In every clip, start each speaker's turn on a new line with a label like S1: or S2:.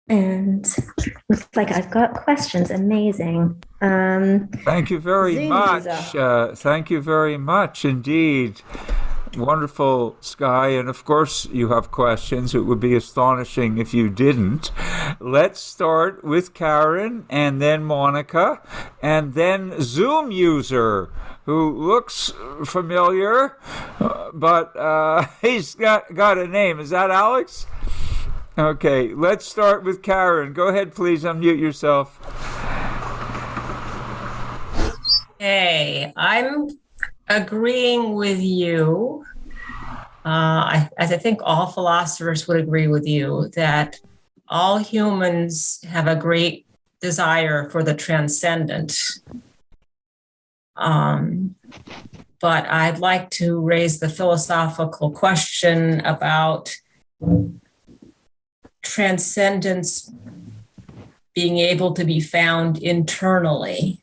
S1: And looks like I've got questions. Amazing.
S2: Thank you very
S1: Zoom user.
S2: much. Thank you very much indeed. Wonderful, Skye. And of course, you have questions. It would be astonishing if you didn't. Let's start with Karen and then Monica and then Zoom user who looks familiar, but he's got a name. Is that Alex? Okay, let's start with Karen. Go ahead, please unmute yourself.
S3: Hey, I'm agreeing with you. As I think all philosophers would agree with you, that all humans have a great desire for the transcendent. But I'd like to raise the philosophical question about transcendence being able to be found internally.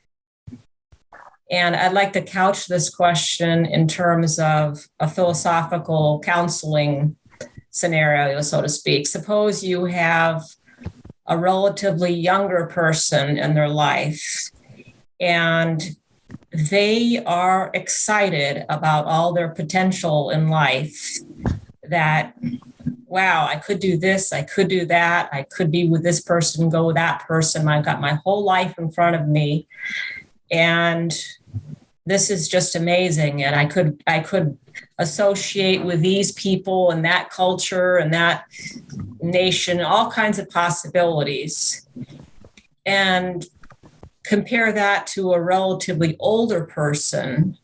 S3: And I'd like to couch this question in terms of a philosophical counseling scenario, so to speak. Suppose you have a relatively younger person in their life, and they are excited about all their potential in life, that, wow, I could do this, I could do that, I could be with this person, go with that person, I've got my whole life in front of me. And this is just amazing. And I could associate with these people and that culture and that nation, all kinds of possibilities. And compare that to a relatively older person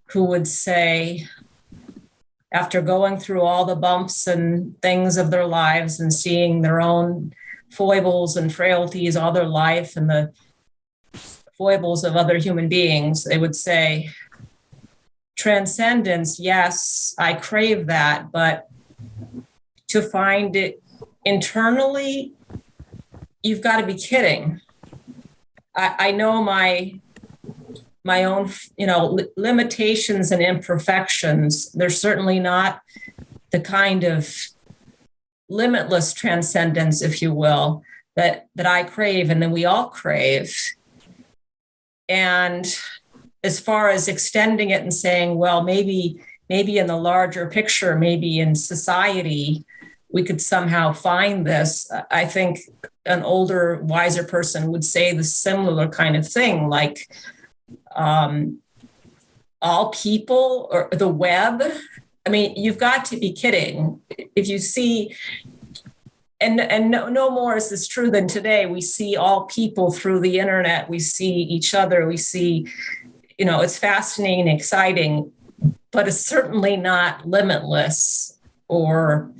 S3: who would say, after going through all the bumps and things of their lives and seeing their own foibles and frailties all their life and the foibles of other human beings, they would say, transcendence, yes, I crave that, but to find it internally, you've got to be kidding. I know my own, limitations and imperfections. They're certainly not the kind of limitless transcendence, if you will, that I crave and that we all crave. And as far as extending it and saying, well, maybe in the larger picture, maybe in society, we could somehow find this. I think an older, wiser person would say the similar kind of thing, like all people or the web. I mean, you've got to be kidding. If you see, and no more is this true than today. We see all people through the internet. We see each other. We see, it's fascinating, exciting, but it's certainly not limitless or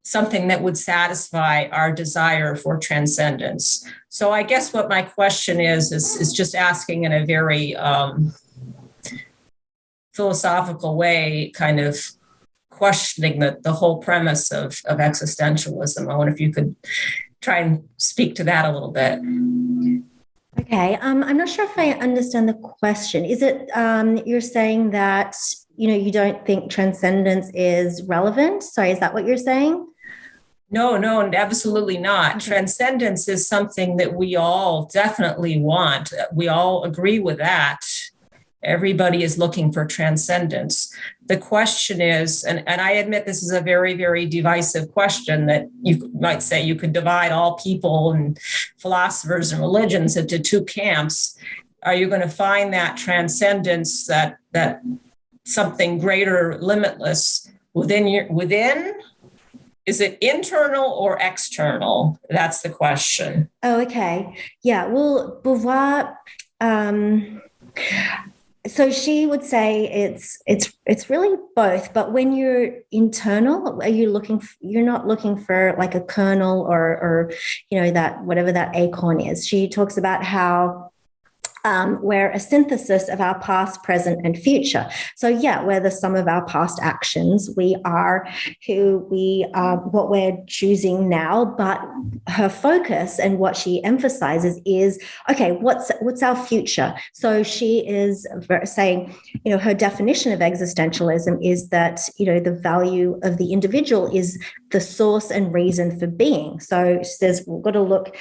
S3: something that would satisfy our desire for transcendence. So I guess what my question is just asking in a very philosophical way, kind of questioning the whole premise of existentialism. I wonder if you could try and speak to that a little bit.
S1: Okay, I'm not sure if I understand the question. Is it you're saying that you don't think transcendence is relevant? Sorry, is that what you're saying?
S3: No, absolutely not. Okay. Transcendence is something that we all definitely want. We all agree with that. Everybody is looking for transcendence. The question is, and I admit this is a very, very divisive question that you might say you could divide all people and philosophers and religions into two camps. Are you going to find that transcendence, that something greater, limitless within? Is it internal or external? That's the question.
S1: Oh, okay. Yeah. Well, Beauvoir. So she would say it's really both, but when you're internal, you're not looking for like a kernel or that whatever that acorn is. She talks about how we're a synthesis of our past, present, and future. So, yeah, we're the sum of our past actions. We are who we are, what we're choosing now. But her focus and what she emphasizes is, okay, what's our future? So she is saying, her definition of existentialism is that, the value of the individual is the source and reason for being. So she says we've got to look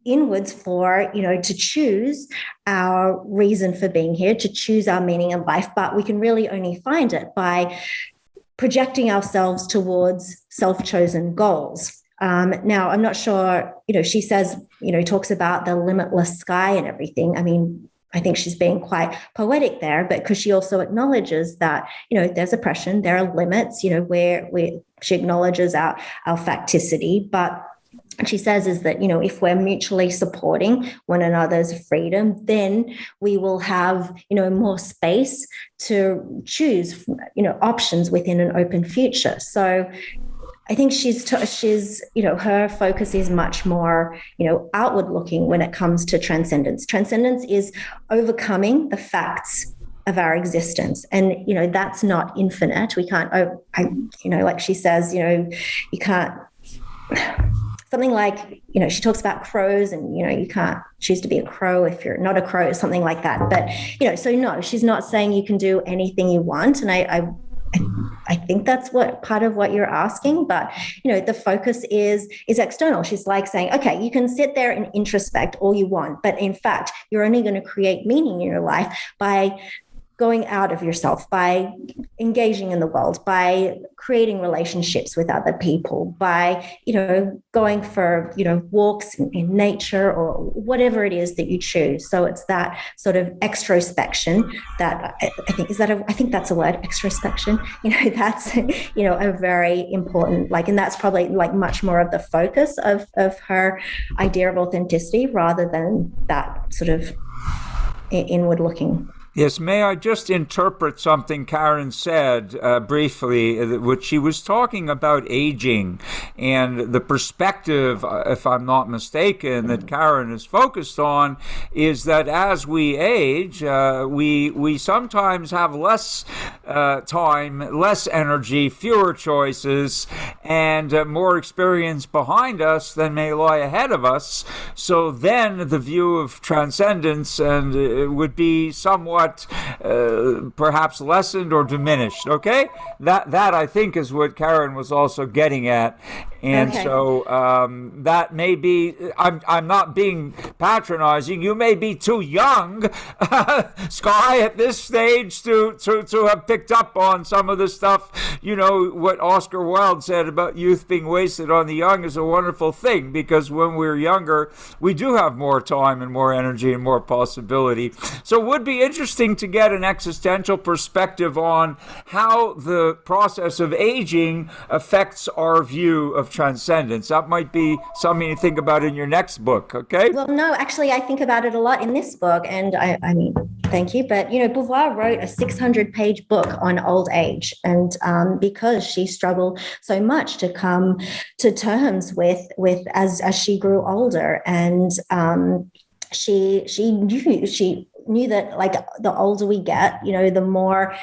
S1: inwards for, to choose our reason for being here, to choose our meaning in life. But we can really only find it by projecting ourselves towards self-chosen goals. Now, I'm not sure, she says, talks about the limitless sky and everything. I mean, I think she's being quite poetic there, but because she also acknowledges that, there's oppression, there are limits, where she acknowledges our facticity, but she says is that, if we're mutually supporting one another's freedom, then we will have, more space to choose, options within an open future. So I think she's, her focus is much more, outward looking when it comes to transcendence. Transcendence is overcoming the facts of our existence. And, that's not infinite. We can't, like she says, you can't, something like, she talks about crows and, you can't choose to be a crow if you're not a crow, something like that. But, so no, she's not saying you can do anything you want. And I think that's what part of what you're asking, but the focus is external. She's like saying, okay, you can sit there and introspect all you want, but in fact, you're only going to create meaning in your life by going out of yourself, by engaging in the world, by creating relationships with other people, by, going for, walks in nature or whatever it is that you choose. So it's that sort of extrospection that I think that's a word, extrospection, that's, a very important, and that's probably much more of the focus of her idea of authenticity rather than that sort of inward looking.
S2: Yes, may I just interpret something Karen said briefly, which she was talking about aging and the perspective, if I'm not mistaken, that Karen is focused on is that as we age, we sometimes have less time, less energy, fewer choices, and more experience behind us than may lie ahead of us. So then the view of transcendence and would be somewhat perhaps lessened or diminished. Okay, that I think is what Karen was also getting at, and okay. So that may be. I'm not being patronizing. You may be too young, Skye, at this stage to have picked up on some of the stuff. What Oscar Wilde said about youth being wasted on the young is a wonderful thing, because when we're younger, we do have more time and more energy and more possibility. So it would be interesting to get an existential perspective on how the process of aging affects our view of transcendence. That might be something to think about in your next book, okay?
S1: Well, no, actually, I think about it a lot in this book, and I mean, thank you. But, Beauvoir wrote a 600-page book on old age, and because she struggled so much to come to terms with as she grew older, and she knew that the older we get, the more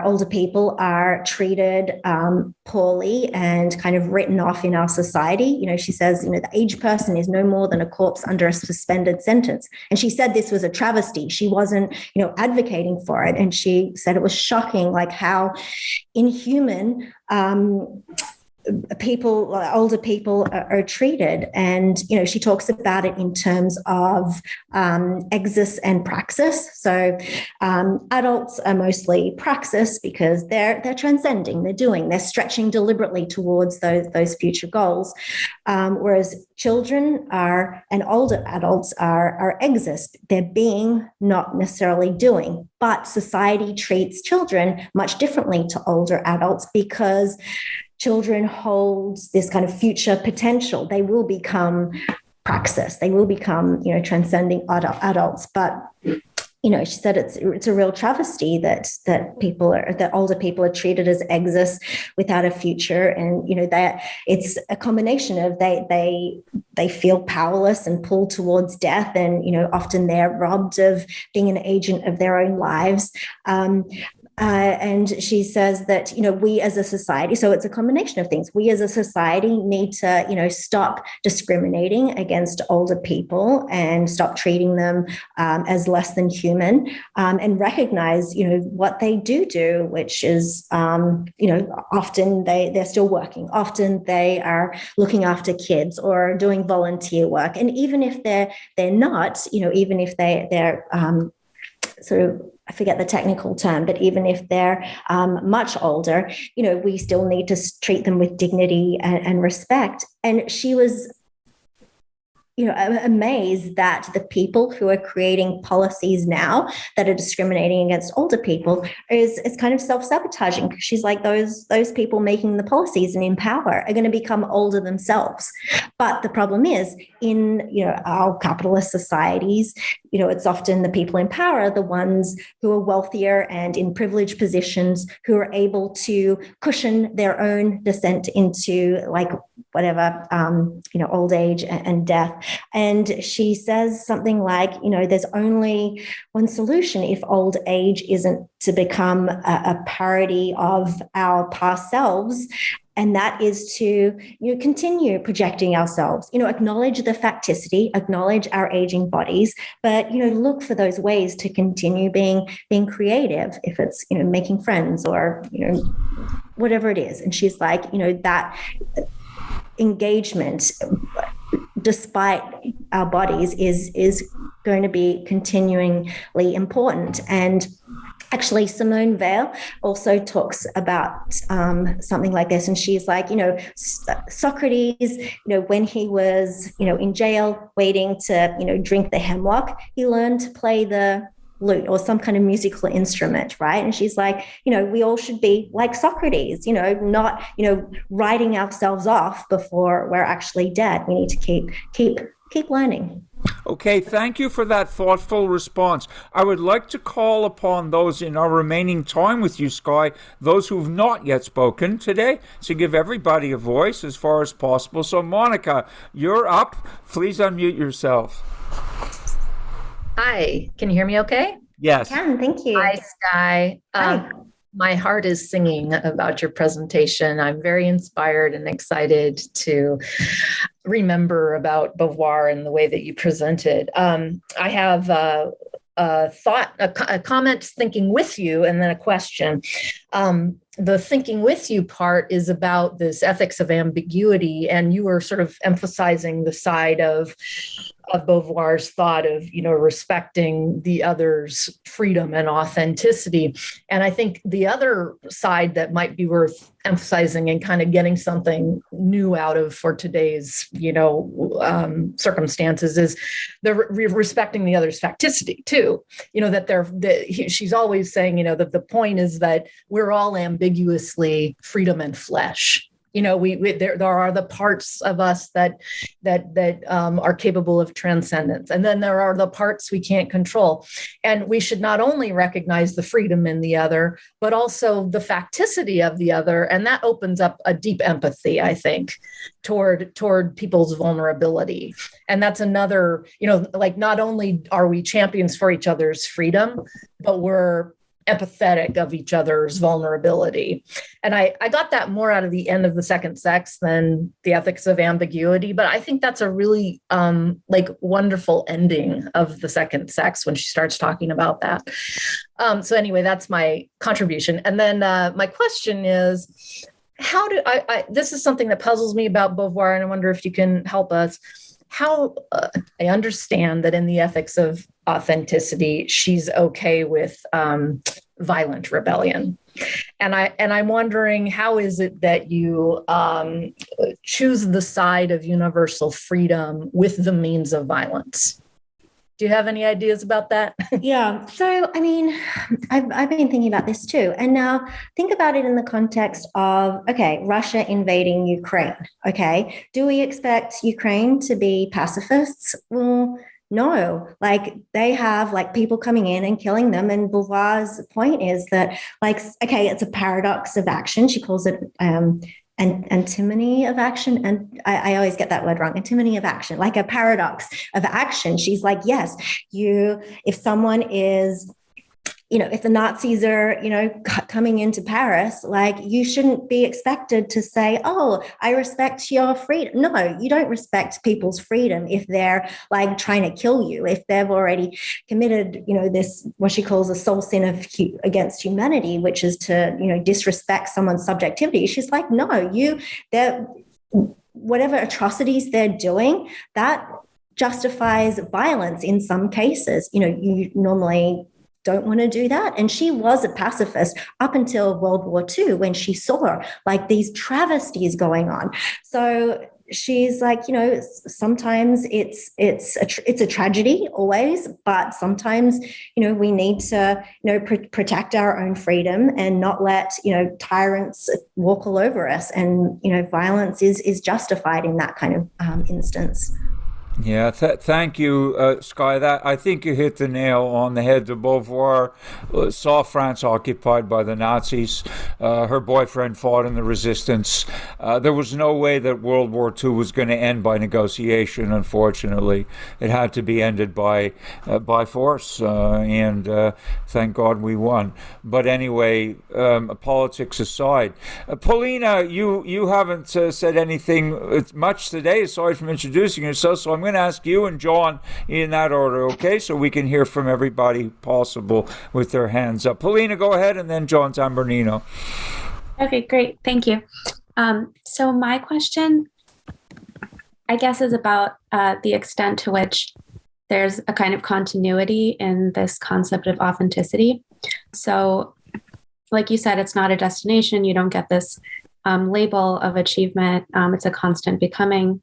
S1: older people are treated poorly and kind of written off in our society. She says, the aged person is no more than a corpse under a suspended sentence. And she said this was a travesty. She wasn't, advocating for it. And she said it was shocking, how inhuman older people are treated. And, she talks about it in terms of exis and praxis. So adults are mostly praxis because they're transcending, they're stretching deliberately towards those future goals. Whereas children and older adults are exist. They're being, not necessarily doing. But society treats children much differently to older adults because children hold this kind of future potential. They will become praxis. They will become, transcending adults. But she said it's a real travesty that older people are treated as exes without a future, and that it's a combination of they feel powerless and pulled towards death, and often they're robbed of being an agent of their own lives. And she says that, we as a society, so it's a combination of things. We as a society need to, stop discriminating against older people and stop treating them as less than human, and recognize, what they do, which is, often they're still working. Often they are looking after kids or doing volunteer work. And even if they're not, even if they're sort of, I forget the technical term, but even if they're much older, we still need to treat them with dignity and respect. And she was, amazed that the people who are creating policies now that are discriminating against older people is kind of self-sabotaging. She's like, those people making the policies and in power are going to become older themselves. But the problem is, in our capitalist societies, it's often the people in power, the ones who are wealthier and in privileged positions, who are able to cushion their own descent into whatever, old age and death. And she says something like, there's only one solution if old age isn't to become a parody of our past selves. And that is to continue projecting ourselves, acknowledge the facticity, acknowledge our aging bodies, but look for those ways to continue being creative, if it's making friends or whatever it is. And she's like, that engagement, despite our bodies, is going to be continually important. And actually, Simone Weil also talks about something like this. And she's like, Socrates, when he was, in jail waiting to, drink the hemlock, he learned to play the lute or some kind of musical instrument, right? And she's like, we all should be like Socrates, not, writing ourselves off before we're actually dead. We need to keep learning.
S2: Okay, thank you for that thoughtful response. I would like to call upon those in our remaining time with you, Skye, those who've not yet spoken today, to give everybody a voice as far as possible. So, Monica, you're up. Please unmute yourself.
S4: Hi, can you hear me okay?
S2: Yes.
S1: I can, thank you.
S4: Hi, Skye.
S1: Hi.
S4: My heart is singing about your presentation. I'm very inspired and excited to remember about Beauvoir and the way that you presented. I have a comment thinking with you, and then a question. The thinking with you part is about this ethics of ambiguity, and you were sort of emphasizing the side of Beauvoir's thought of, respecting the other's freedom and authenticity. And I think the other side that might be worth emphasizing and kind of getting something new out of for today's, circumstances is the respecting the other's facticity too. She's always saying, that the point is that we're all ambiguously freedom and flesh. There are the parts of us that are capable of transcendence, and then there are the parts we can't control. And we should not only recognize the freedom in the other, but also the facticity of the other, and that opens up a deep empathy, I think, toward people's vulnerability. And that's another, not only are we champions for each other's freedom, but we're empathetic of each other's vulnerability. And I got that more out of the end of The Second Sex than the ethics of ambiguity, but I think that's a really wonderful ending of The Second Sex when she starts talking about that. So anyway, that's my contribution. And then my question is, how do this is something that puzzles me about Beauvoir, and I wonder if you can help us. How I understand that in the ethics of authenticity, she's okay with violent rebellion, and I'm wondering, how is it that you choose the side of universal freedom with the means of violence? Do you have any ideas about that?
S1: Yeah. So, I mean, I've been thinking about this too. And now think about it in the context of, okay, Russia invading Ukraine. Okay. Do we expect Ukraine to be pacifists? Well, no, like they have like people coming in and killing them. And Beauvoir's point is that, like, okay, it's a paradox of action. She calls it antimony of action. And I always get that word wrong. Antimony of action, like a paradox of action. She's like, yes, if someone is, if the Nazis are, coming into Paris, like you shouldn't be expected to say, oh, I respect your freedom. No, you don't respect people's freedom if they're like trying to kill you, if they've already committed, this, what she calls a soul sin against humanity, which is to, disrespect someone's subjectivity. She's like, no, whatever atrocities they're doing, that justifies violence in some cases. You normally don't want to do that. And she was a pacifist up until World War II, when she saw like these travesties going on. So she's like, sometimes it's a tragedy always, but sometimes, we need to, protect our own freedom and not let, tyrants walk all over us. And, violence is justified in that kind of instance.
S2: Yeah, thank you, Skye. I think you hit the nail on the head. De Beauvoir saw France occupied by the Nazis. Her boyfriend fought in the resistance. There was no way that World War II was going to end by negotiation, unfortunately. It had to be ended by force, and thank God we won. But anyway, politics aside. Paulina, you haven't said anything much today, aside from introducing yourself, so I'm going to ask you and John in that order, okay? So we can hear from everybody possible with their hands up. Paulina, go ahead, and then John Tambernino.
S5: Okay, great. Thank you. So my question, I guess, is about the extent to which there's a kind of continuity in this concept of authenticity. So like you said, it's not a destination. You don't get this label of achievement. It's a constant becoming.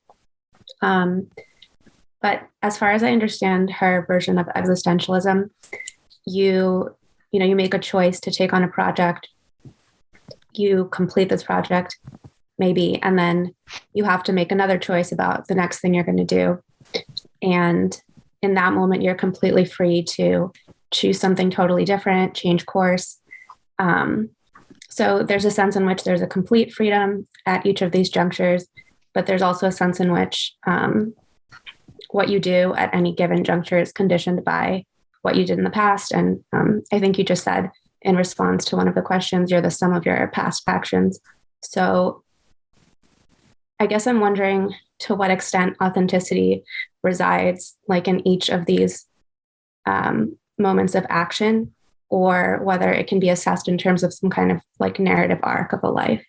S5: But as far as I understand her version of existentialism, you make a choice to take on a project, you complete this project, maybe, and then you have to make another choice about the next thing you're going to do. And in that moment, you're completely free to choose something totally different, change course. So there's a sense in which there's a complete freedom at each of these junctures, but there's also a sense in which what you do at any given juncture is conditioned by what you did in the past. And I think you just said in response to one of the questions, you're the sum of your past actions. So I guess I'm wondering to what extent authenticity resides like in each of these moments of action, or whether it can be assessed in terms of some kind of like narrative arc of a life.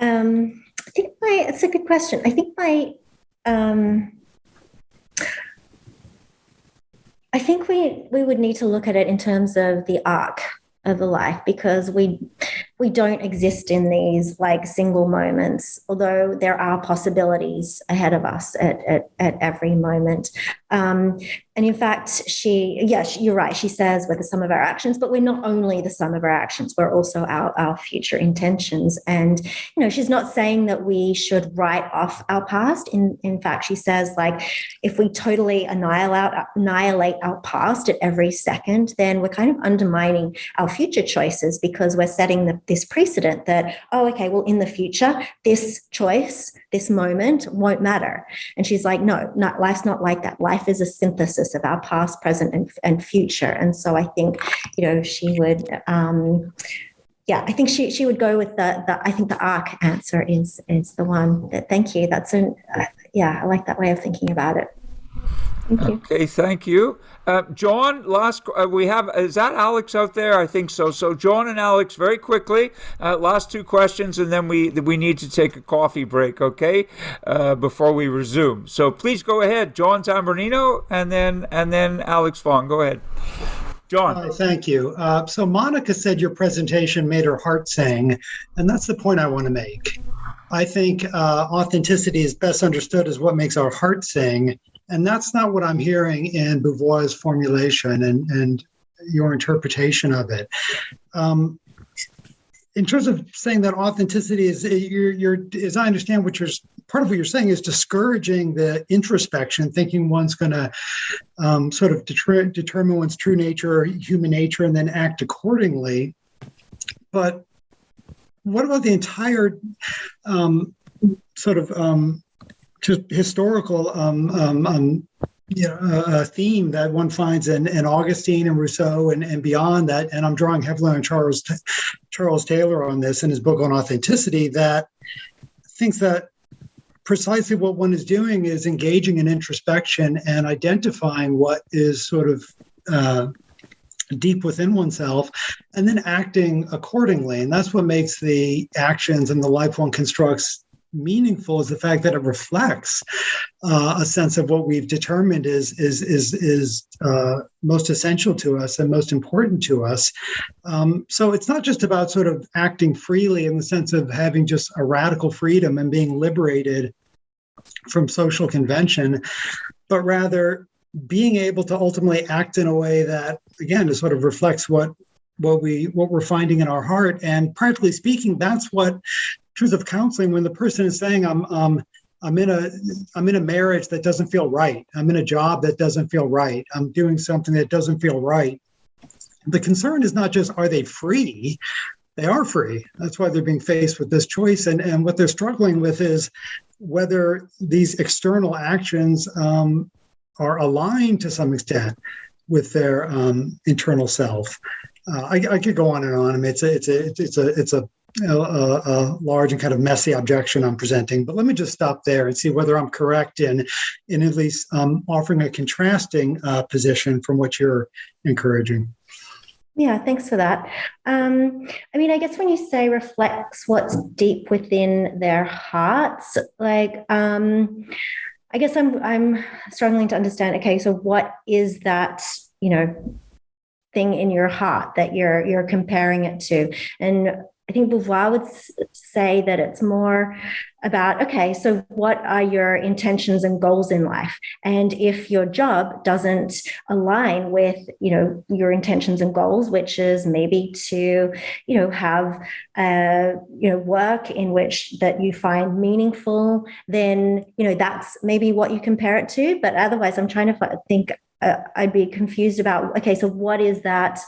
S1: I think it's a good question. I think I think we would need to look at it in terms of the arc of a life, because we don't exist in these like single moments, although there are possibilities ahead of us at every moment. And in fact, you're right. She says we're the sum of our actions, but we're not only the sum of our actions, we're also our future intentions. And, she's not saying that we should write off our past. In fact, she says, like, if we totally annihilate our past at every second, then we're kind of undermining our future choices, because we're setting this precedent that, oh, okay, well, in the future, this choice, this moment won't matter. And she's like, no, life's not like that. Life is a synthesis of our past, present, and future. And so I think, she would, I think she would go with I think the arc answer is the one. Thank you. That's I like that way of thinking about it. Thank you.
S2: Okay, thank you. John, is that Alex out there? I think so. So John and Alex, very quickly, last two questions, and then we need to take a coffee break, okay, before we resume. So please go ahead, John Tambernino, and then Alex Fong. Go ahead. John.
S6: Thank you. So Monica said your presentation made her heart sing, and that's the point I want to make. I think authenticity is best understood as what makes our heart sing. And that's not what I'm hearing in Beauvoir's formulation and your interpretation of it. in terms of saying that authenticity is, you're, as I understand what part of what you're saying is discouraging the introspection, thinking one's going to sort of determine one's true nature or human nature and then act accordingly. But what about the entire just historical theme that one finds in Augustine and Rousseau and beyond that, and I'm drawing heavily on Charles Taylor on this in his book on authenticity, that thinks that precisely what one is doing is engaging in introspection and identifying what is sort of deep within oneself and then acting accordingly. And that's what makes the actions and the life one constructs meaningful, is the fact that it reflects a sense of what we've determined is most essential to us and most important to us. So it's not just about sort of acting freely in the sense of having just a radical freedom and being liberated from social convention, but rather being able to ultimately act in a way that, again, it sort of reflects what we're finding in our heart. And practically speaking, that's what truth of counseling, when the person is saying, I'm in a marriage that doesn't feel right, I'm in a job that doesn't feel right, I'm doing something that doesn't feel right. The concern is not just, are they free? They are free. That's why they're being faced with this choice. And what they're struggling with is whether these external actions are aligned to some extent with their internal self. I could go on and on. I mean, it's a large and kind of messy objection I'm presenting, but let me just stop there and see whether I'm correct in at least offering a contrasting position from what you're encouraging.
S1: Yeah, thanks for that. I mean, I guess when you say reflects what's deep within their hearts, like, I guess I'm struggling to understand. Okay, so what is that, thing in your heart that you're comparing it to? And I think Beauvoir would say that it's more about, okay, so what are your intentions and goals in life? And if your job doesn't align with, your intentions and goals, which is maybe to, have, work in which that you find meaningful, then, that's maybe what you compare it to. But otherwise, I'm trying to think, I'd be confused about, okay, so what is that,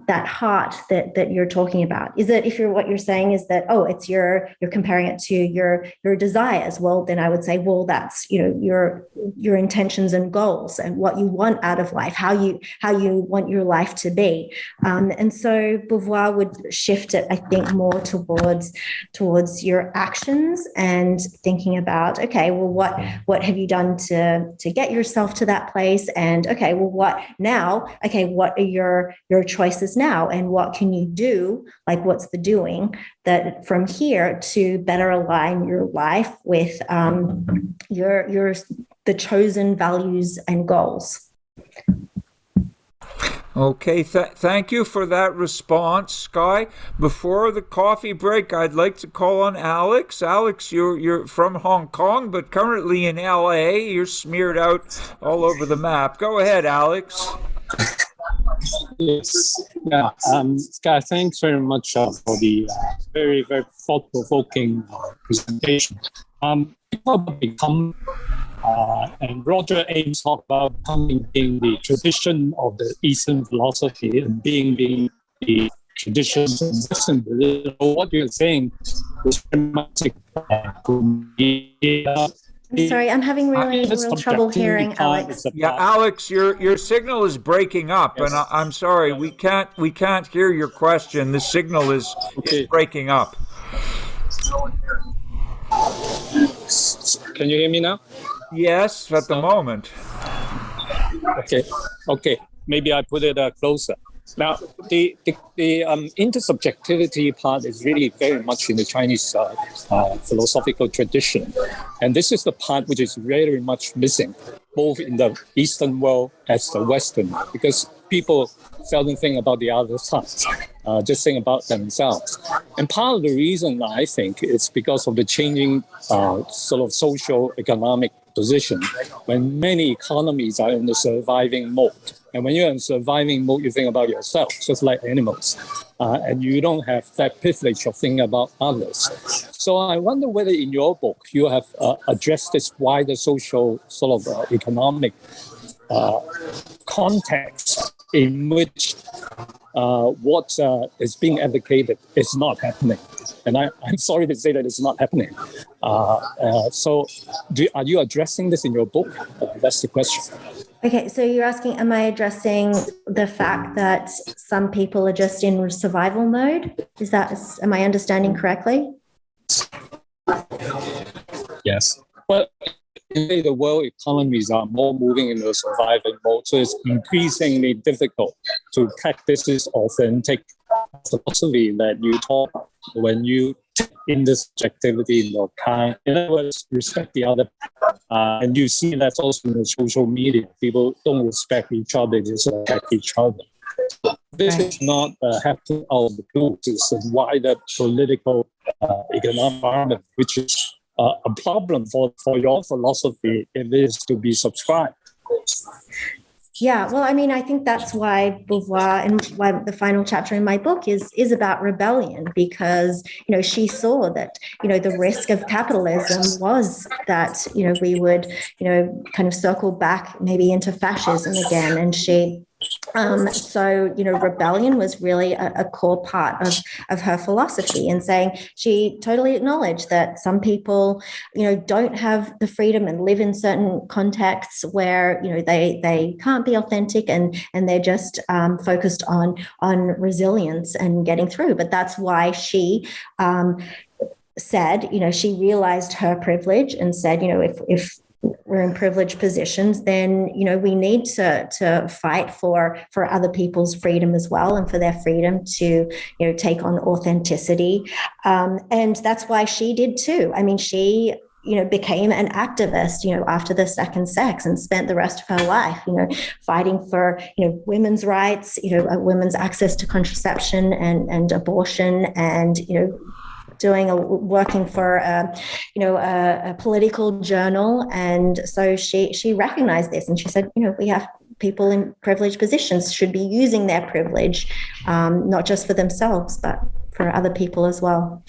S1: that heart that you're talking about? Is it, what you're saying is that, it's you're comparing it to your desires? Well, then I would say, well, that's, your intentions and goals and what you want out of life, how you want your life to be. And so Beauvoir would shift it, I think, more towards your actions and thinking about, okay, well, what have you done to get yourself to that place? And okay, well, what now? Okay, what are your choices now, and what can you do, like what's the doing that from here to better align your life with the chosen values and goals.
S2: Okay, thank you for that response, Skye. Before the coffee break, I'd like to call on Alex. Alex, you're from Hong Kong, but currently in LA. You're smeared out all over the map. Go ahead, Alex.
S7: Yes. Yeah. Skye, thanks very much for the very, very thought-provoking presentation. Become, and Roger Ames talked about becoming being the tradition of the Eastern philosophy and being the traditions of Western religion. What you're saying is very much
S1: I'm sorry, I'm having real trouble hearing Alex.
S2: Yeah, Alex, your signal is breaking up, yes. And I'm sorry, we can't hear your question. The signal is breaking up.
S7: Can you hear me now?
S2: Yes, at the moment.
S7: Okay. Maybe I put it closer. Now, the intersubjectivity part is really very much in the Chinese philosophical tradition. And this is the part which is very much missing, both in the Eastern world as the Western, because people seldom think about the other side, just think about themselves. And part of the reason, I think, is because of the changing sort of social, economic position when many economies are in the surviving mode. And when you're in surviving mode, you think about yourself, just like animals. And you don't have that privilege of thinking about others. So I wonder whether in your book you have addressed this wider social sort of economic context in which what is being advocated is not happening. And I'm sorry to say that it's not happening. So are you addressing this in your book? That's the question.
S1: Okay, so you're asking, am I addressing the fact that some people are just in survival mode? Am I understanding correctly?
S7: Yes. But the world economies are more moving into a survival mode, so it's increasingly difficult to practice this authentic philosophy that you talk about when you take in this activity in your kind. In other words, respect the other. And you see that's also in the social media. People don't respect each other, they just attack each other. This is not happening out of the blue. It's a wider political economic environment, which is a problem for your philosophy if it is to be subscribed.
S1: Yeah, well, I mean, I think that's why Beauvoir and why the final chapter in my book is about rebellion, because, she saw that, the risk of capitalism was that, we would, kind of circle back maybe into fascism again. And rebellion was really a core part of her philosophy, and saying she totally acknowledged that some people, don't have the freedom and live in certain contexts where, they can't be authentic and they're just focused on resilience and getting through. But that's why she said, she realized her privilege and said, if we're in privileged positions, then, we need to fight for other people's freedom as well, and for their freedom to, take on authenticity. And that's why she did too. I mean, she, became an activist, after the second sex, and spent the rest of her life, fighting for, women's rights, women's access to contraception and abortion, and, working for a political journal. And so she recognized this, and she said, we have people in privileged positions should be using their privilege, not just for themselves, but for other people as well.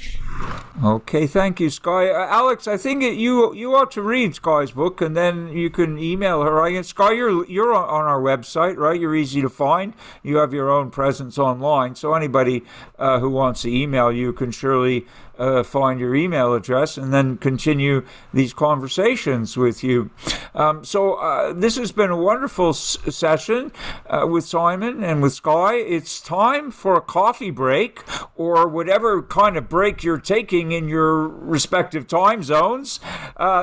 S2: Okay, thank you, Skye. Alex, I think you ought to read Skye's book, and then you can email her. Skye, you're on our website, right? You're easy to find. You have your own presence online, so anybody who wants to email you can surely find your email address and then continue these conversations with you. So this has been a wonderful session with Simon and with Skye. It's time for a coffee break, or whatever kind of break you're taking in your respective time zones.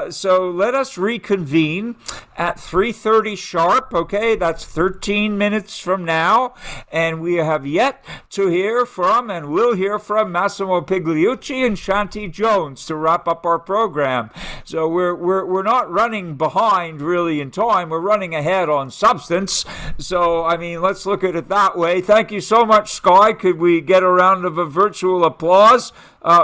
S2: So let us reconvene at 3:30 sharp. Okay, that's 13 minutes from now, and we have yet to hear from, and will hear from, Massimo Pigliucci and Shanti Jones to wrap up our program. So we're not running behind really in time. We're running ahead on substance. So I mean, let's look at it that way. Thank you so much, Skye. Could we get a round of a virtual applause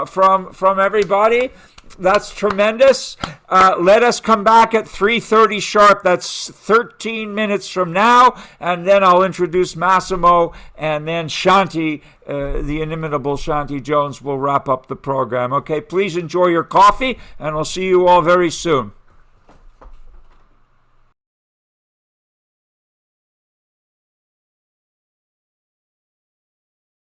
S2: from everybody? That's tremendous. Let us come back at 3:30 sharp. That's 13 minutes from now. And then I'll introduce Massimo, and then Shanti, the inimitable Shanti Jones, will wrap up the program. Okay, please enjoy your coffee, and I'll see you all very soon.